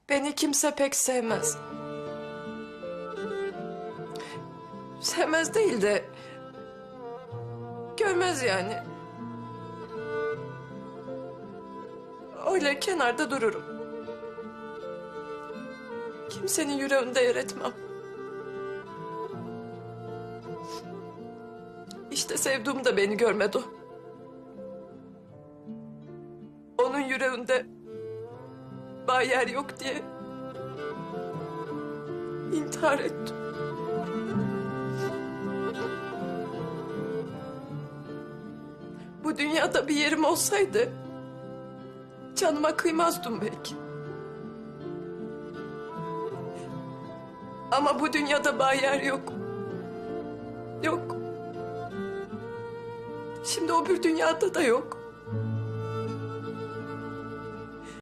Beni kimse pek sevmez. Sevmez değil de görmez yani. Öyle kenarda dururum. Kimsenin yüreğinde yer etmem. İşte sevduğum da beni görmedi o. Onun yüreğinde bağ yer yok diye intihar ettim. Bu dünyada bir yerim olsaydı canıma kıymazdım belki. Ama bu dünyada bağ yer yok. Yok. Şimdi o bir dünyada da yok.